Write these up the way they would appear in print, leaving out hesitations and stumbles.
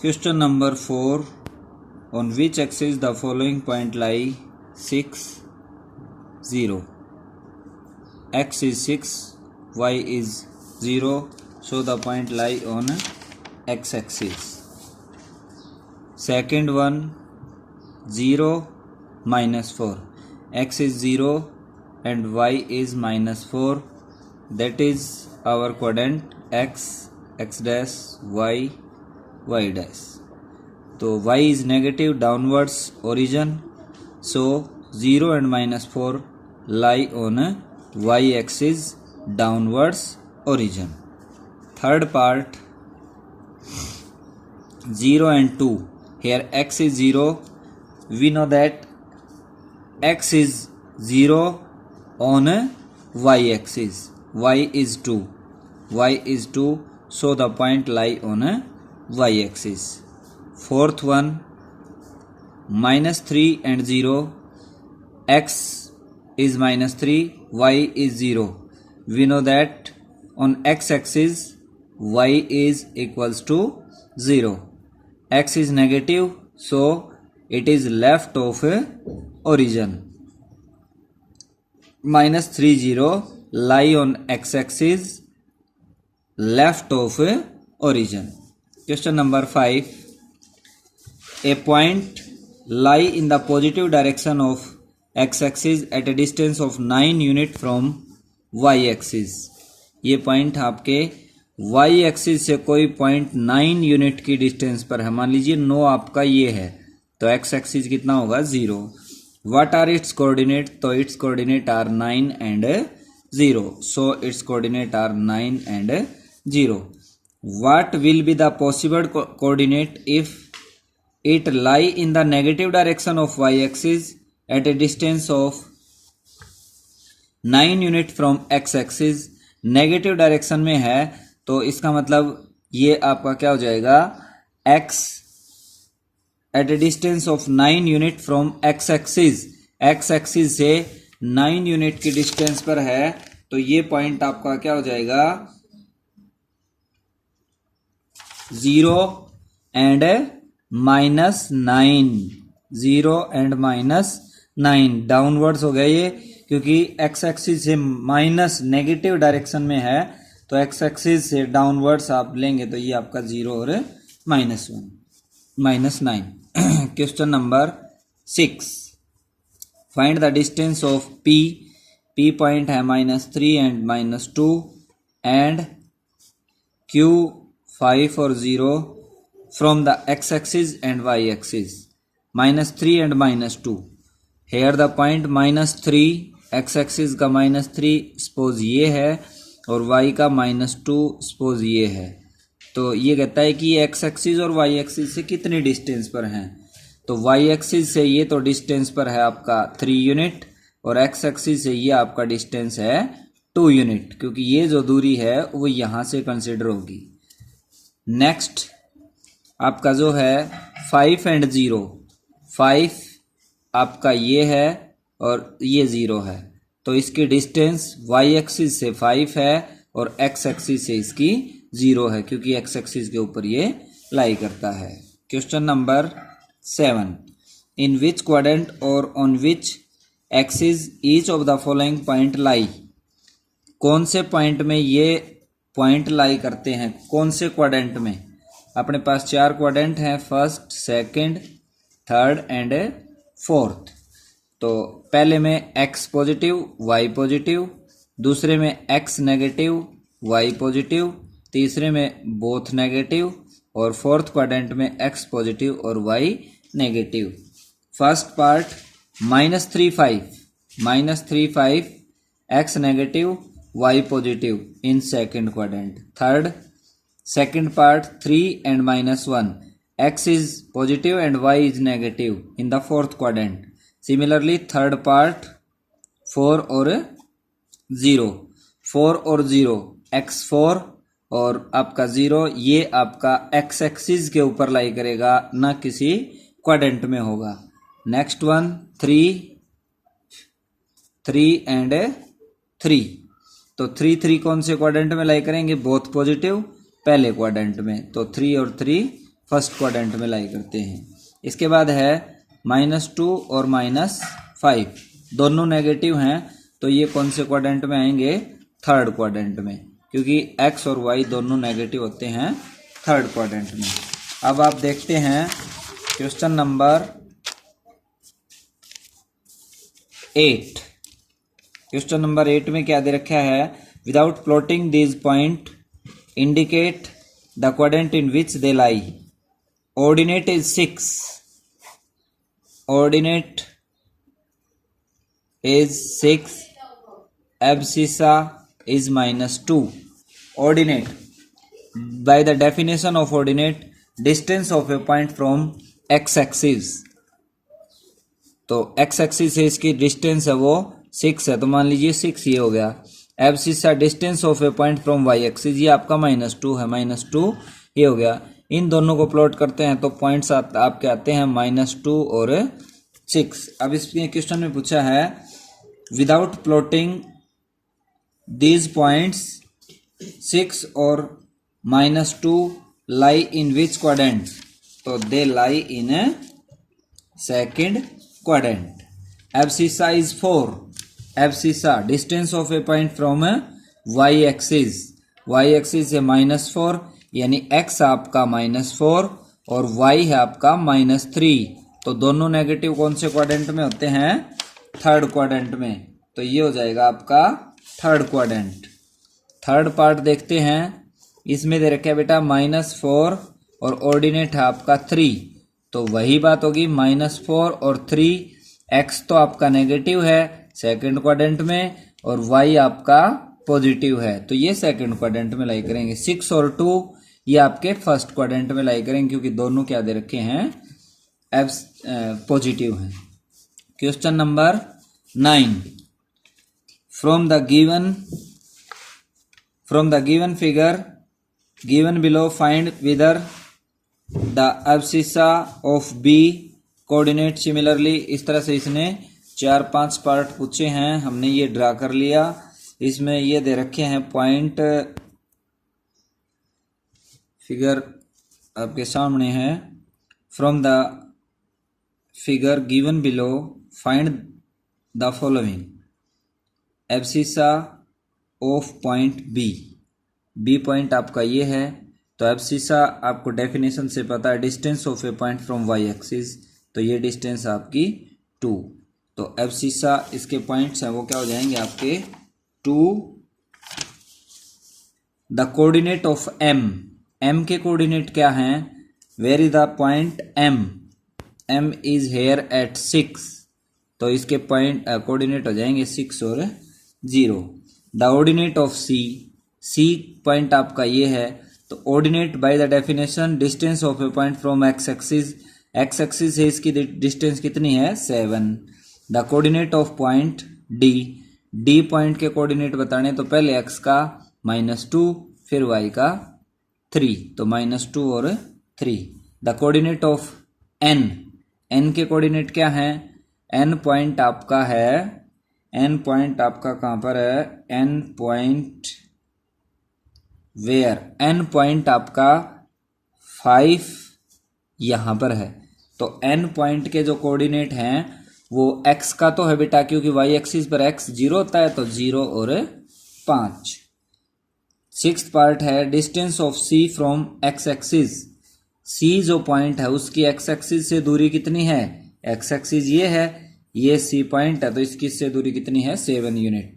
Question number 4. On which axis the following point lie? 6, 0. X is 6, Y is 0. So the point lie on X axis. Second one, 0, minus 4. X is 0 and Y is minus 4. That is our quadrant X, X dash, Y, Y dash. तो y is negative downwards origin, so 0 and minus 4 lie on y axis downwards origin. Third part, 0 and 2. Here x is 0. We know that x is 0 on y axis. Y is 2. Y is 2. So the point lie on y axis. Fourth one, minus 3 and 0. X is minus 3. Y is 0. We know that on x axis y is equals to 0. X is negative, so it is left of origin. Minus 3, 0 lie on x axis left of origin. Question number 5. A point lie in the positive direction of x axis at a distance of 9 unit from y axis. ये point आपके y axis से कोई point 9 unit की distance पर है. मान लीजिए 9 आपका ये है, तो x एक्सिस कितना होगा? 0. What are its coordinate? तो its coordinate are 9 and 0. So its coordinate are 9 and 0. What will be the possible coordinate if it lie in the negative direction of y axis at a distance of 9 unit from x axis. Negative direction में है तो इसका मतलब ये आपका क्या हो जाएगा? x at a distance of 9 unit from x axis. x axis से 9 यूनिट की डिस्टेंस पर है, तो ये पॉइंट आपका क्या हो जाएगा? 0 and minus 9. 0 and minus 9 downwards हो गया ये, क्योंकि एक्स एक्सिस से माइनस नेगेटिव डायरेक्शन में है, तो एक्स एक्सिस से डाउनवर्ड्स आप लेंगे तो ये आपका 0 और minus 1 minus 9. Question number 6. Find the distance of P. P point है minus 3 and minus 2 and Q 5 और 0 from the x-axis and y-axis. minus 3 and minus 2. Here the point minus 3, x-axis का minus 3 suppose ये है और y का minus 2 suppose ये है. तो ये कहता है कि ये x-axis और y-axis से कितनी डिस्टेंस पर हैं. तो y-axis से ये तो डिस्टेंस पर है आपका 3 यूनिट और x-axis से ये आपका डिस्टेंस है 2 यूनिट, क्योंकि ये जो दूरी है वो यहाँ से कंसिडर होगी. नेक्स्ट आपका जो है 5 एंड 0. 5 आपका ये है और ये 0 है, तो इसकी डिस्टेंस y एक्सिस से 5 है और x एक्सिस से इसकी 0 है, क्योंकि x एक्सिस के ऊपर ये लाई करता है. Question number 7. In which quadrant और on which axis each of the following point lie. कौन से पॉइंट में ये पॉइंट लाई करते हैं, कौन से क्वाड्रेंट में? अपने पास 4 क्वाड्रेंट हैं, first, second, third and fourth. तो पहले में x पॉजिटिव, y पॉजिटिव, दूसरे में x नेगेटिव, y पॉजिटिव, तीसरे में बोथ नेगेटिव और फोर्थ क्वाड्रेंट में x पॉजिटिव और y negative. First part -3 5 x negative, y positive in second quadrant. Third second part 3 and minus 1, x is positive and y is negative in the fourth quadrant. Similarly third part 4 और 0, 4 और 0, x4 और आपका 0, ये आपका x axis के ऊपर लाई करेगा, ना किसी क्वाड्रेंट में होगा. Next one 3 and 3. तो 3 3 कौन से क्वाड्रेंट में लाई करेंगे? बोथ पॉजिटिव पहले क्वाड्रेंट में, तो 3 और 3 फर्स्ट क्वाड्रेंट में लाई करते हैं। इसके बाद है -2 और -5, दोनों नेगेटिव हैं, तो ये कौन से क्वाड्रेंट में आएंगे? थर्ड क्वाड्रेंट में, क्योंकि x और y दोनों नेगेटिव होते हैं थर्ड क्वाड्रेंट में। अब आप देखते हैं क्वेश्चन नंबर 8। क्वेश्चन नंबर 8 में क्या दे रखा है? Without plotting these point indicate the quadrant in which they lie. Ordinate is 6, ordinate is 6, abscissa is -2. Ordinate, by the definition of ordinate, distance of a point from x-axis। तो x-axis से इसकी distance है वो 6 है, तो मान लीजिए 6 ये हो गया। abscissa distance of a point from y-axis, ये आपका -2 है, -2 ये हो गया। इन दोनों को प्लॉट करते हैं तो पॉइंट्स आपके आते हैं -2 और 6। अब इसमें क्वेश्चन में पूछा है विदाउट प्लॉटिंग दीज पॉइंट्स 6 और -2 लाई इन विच क्वाड्रेंट? तो they lie in second quadrant. Abscissa is 4, abscissa distance of a point from y axis, y axis है -4, यानी x आपका -4 और y है आपका -3, तो दोनों नेगेटिव कौन से क्वाड्रेंट में होते हैं? थर्ड क्वाड्रेंट में, तो ये हो जाएगा आपका थर्ड क्वाड्रेंट। थर्ड पार्ट देखते हैं, इसमें दे रखा है बेटा -4 और ऑर्डिनेट है आपका 3, तो वही बात होगी -4 और 3। x तो आपका नेगेटिव है सेकंड क्वाड्रेंट में और y आपका पॉजिटिव है, तो ये सेकंड क्वाड्रेंट में लाई करेंगे। 6 और 2 ये आपके फर्स्ट क्वाड्रेंट में लाई करेंगे, क्योंकि दोनों क्या दे रखे हैं? पॉजिटिव हैं। Question number 9, from the given figure given below find whether the abscissa of B coordinate similarly. इस तरह से इसने 4-5 पार्ट पूछे हैं, हमने ये ड्रा कर लिया। इसमें ये दे रखे हैं पॉइंट, फिगर आपके सामने है। From the figure given below find the following abscissa of point B. B point आपका ये है, तो एब्सिसा आपको डेफिनेशन से पता है distance of a point from y axis, तो ये डिस्टेंस आपकी 2, तो एब्सिसा इसके पॉइंट्स हैं वो क्या हो जाएंगे आपके 2। The coordinate of M, M के कोऑर्डिनेट क्या हैं? Where is the point M? M is here at 6, तो इसके पॉइंट कोऑर्डिनेट हो जाएंगे 6 और 0। The ordinate of C, C point आपका ये है, तो ordinate by the definition distance of a point from x axis, x axis से इसकी डिस्टेंस कितनी है? 7। The coordinate of point D, D point के कोऑर्डिनेट बताने तो पहले x का -2 फिर y का 3, तो -2 और 3। The coordinate of n, n के कोऑर्डिनेट क्या है? n पॉइंट आपका है, n पॉइंट आपका कहाँ पर है? n point where, n point आपका 5 यहाँ पर है, तो n पॉइंट के जो कोऑर्डिनेट हैं वो x का तो है बेटा, क्योंकि y एक्सिस पर x 0 होता है, तो 0 और 5। 6th पार्ट है distance of c from x axis, c जो पॉइंट है उसकी x एक्सिस से दूरी कितनी है? x एक्सिस ये है, ये c पॉइंट है, तो इसकी से दूरी कितनी है? 7 unit.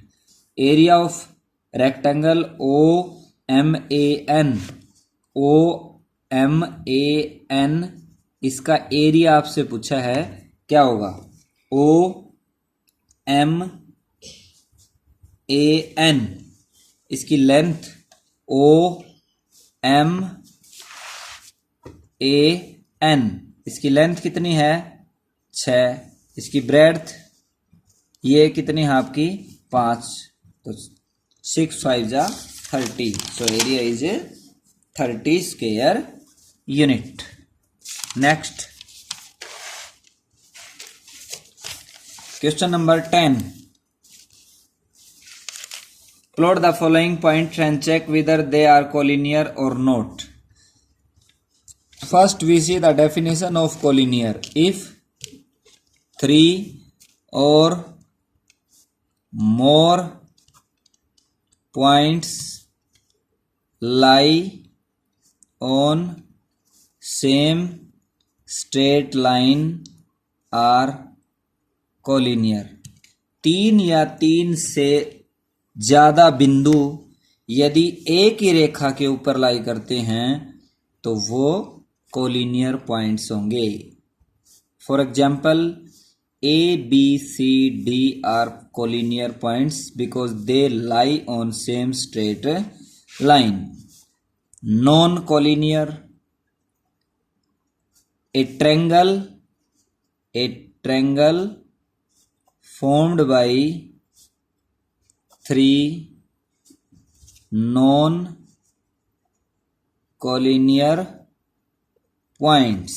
Area of rectangle OMAN, OMAN इसका एरिया आपसे पूछा है, क्या होगा? OMAN, इसकी लेंथ OMAN, इसकी लेंथ कितनी है? 6। इसकी ब्रेड्थ ये कितनी है आपकी? 5, तो 6 5 जा 30, so area is 30 square unit. Next question number 10, plot the following points and check whether they are collinear or not। First we see the definition of collinear. If three or more points lie on same straight line are collinear. तीन या तीन से ज्यादा बिंदु यदि एक ही रेखा के ऊपर लाई करते हैं तो वो कोलिनियर पॉइंट्स होंगे. For example A, B, C, D are collinear points because they lie on same straight line. Non-collinear, a triangle formed by three non-collinear points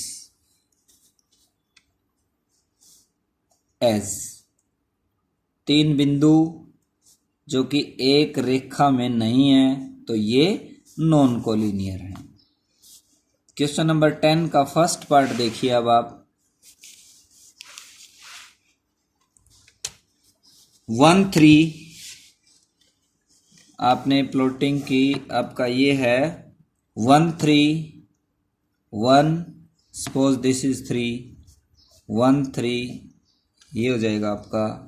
as तीन बिंदु जो कि एक रेखा में नहीं है तो ये नॉन कोलिनियर है. क्वेश्चन नंबर 10 का फर्स्ट पार्ट देखिए. अब आप 1-3 आपने प्लॉटिंग की. आपका ये है 1-3-1. Suppose this is 3 1-3. ये हो जाएगा आपका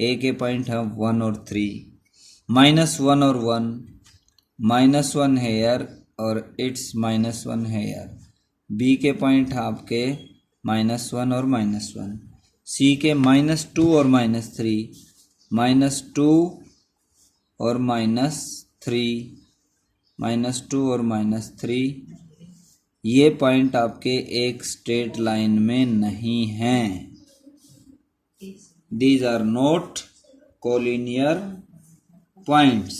ए के पॉइंट है 1 और 3. -1 और 1. -1 है यार और इट्स -1 है यार. बी के पॉइंट है आपके -1 और -1. सी के -2 और -3. -2 और -3. -2 और -3. ये पॉइंट आपके एक स्ट्रेट लाइन में नहीं हैं. These are not collinear points.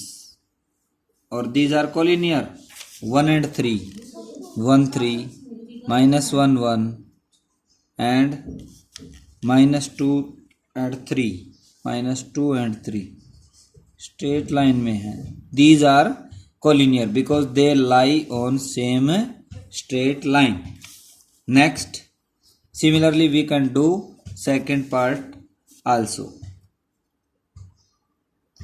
और these are collinear. 1 and 3. 1 3 -1 1 and -2 and 3. -2 and 3 straight line में है. These are collinear because they lie on same straight line. Next, similarly we can do second part also.